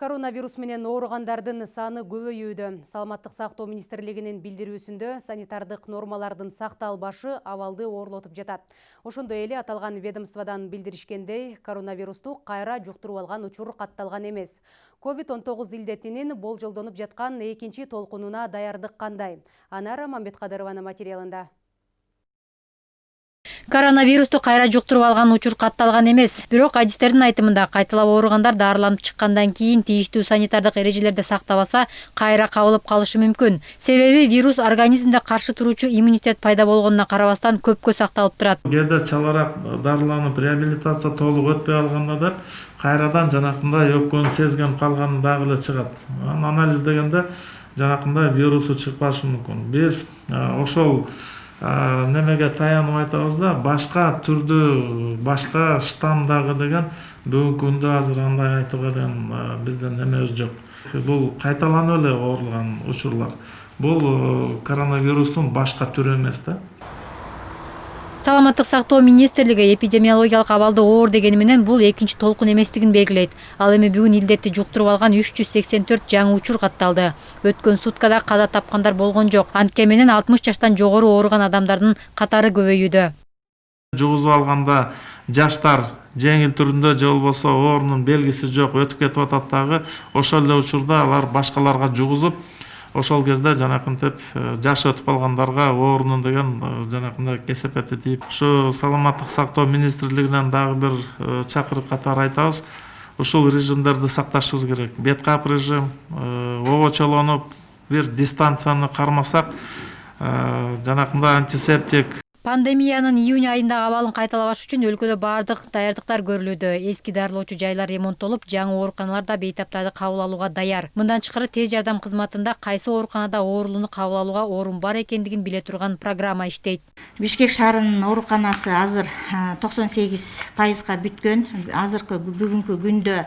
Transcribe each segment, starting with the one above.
Коронавирус менен ооругандардын саны көбөйүүдө. Саламаттык сактоо министрлигинин билдирүүсүндө санитардык нормалардын сакталбашы абалды оорлотуп жатат. Ошондой эле аталган ведомстводан билдиришкендей, коронавирусту кайра жуктуруп алган учур катталган эмес. COVID-19 илдетинин болжолдонуп жаткан экинчи толкунуна даярдык кандай? Анара Мамбеткадырованын материалында. Коронавирусту кайра жуктуруп алган учур катталган эмес. Бирок адистердин айтымында кайталап ооругандар дарыланып чыккандан кийин тийиштүү санитардык эрежелерди сактабаса, кайра кабылып калышы мүмкүн. Себеби вирус организмде каршы туруучу иммунитет пайда болгонуна карабастан көпкө сакталып турат. Кээде чалаrak дарыланып реабилитация толук өтпөй алганда да кайрадан жанакындай өпкөнү сезген калганы дагы эле чыгат. Анализдегенде жанакындай вирусу чыкпашы мүмкүн. Биз ошол немеге таянып айтабыз да, башка түрдүү, башка штамдагы деген бүгүнкү күндө азыр андай айтууга деген бизден немебиз жок. Бул кайталанып эле оорулган учурлар. Бул коронавирустун башка түрү эмес да. Саламаттык сактоо министрлиги эпидемиологиялык абалды оор дегени менен бул экинчи толкун эместигин белгилейт. Ал эми бүгүн илдетти жуктуруп алган 384 жаңы учур катталды. Өткөн суткада каза тапкандар болгон жок. Антке менен 60 жаштан жогору ооруган адамдардын катары көбөйүүдө. Жугузуп алганда жаштар жеңил түрүндө же болбосо оорунун белгиси жок өтүп кетип атат дагы. Ошол эле учурда алар башкаларга жугузуп, ошол кезде жанакынтип жашы өтүп алгандарга оорунун деген жанакындай кесепети тийип, ушу саламаттык сактоо министрлигинен дагы бир чакырык катары айтабыз. Ушул режимдерди сакташыбыз керек. Бет кап режим, обочолонуп, бир дистанцияны кармасак, жанакындай антисептик. Пандемиянын июнь айындагы абалын кайталабаш үчүн өлкөдө бардык даярдыктар көрүлүүдө. Эски дарылоочу жайлар ремонттолуп, жаңы ооруканалар да бейтаптарды кабыл алууга даяр. Мындан тышкары тез жардам кызматында кайсы ооруканада оорулууну кабыл алууга орун бар экендигин биле турган программа иштейт. Бишкек шаарынын ооруканасы азыр 98% бүткөн. Азыркы бүгүнкү күндө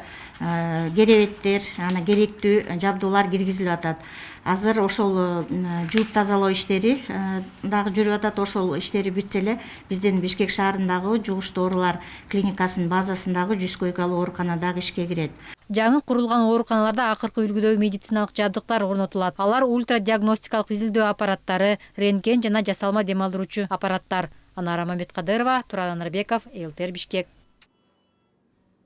керебеттер, керектүү жабдуулар киргизилип атат. Азыр ошол жууп тазалоо иштери дагы жүрүп атат. Ошол иштери бүтсө эле биздин Бишкек шаарындагы жугуштуу оорулар клиникасынын базасындагы 100 койкалуу оорукана дагы ишке кирет. Жаңы курулган ооруканаларда акыркы үлгүдөгү медициналык жабдыктар орнотулат. Алар ультрадиагностикалык изилдөө аппараттары, рентген жана жасалма дем алдыруучу аппараттар. Анара Мамбеткадырова, Туран Анарбеков, ЛТР Бишкек.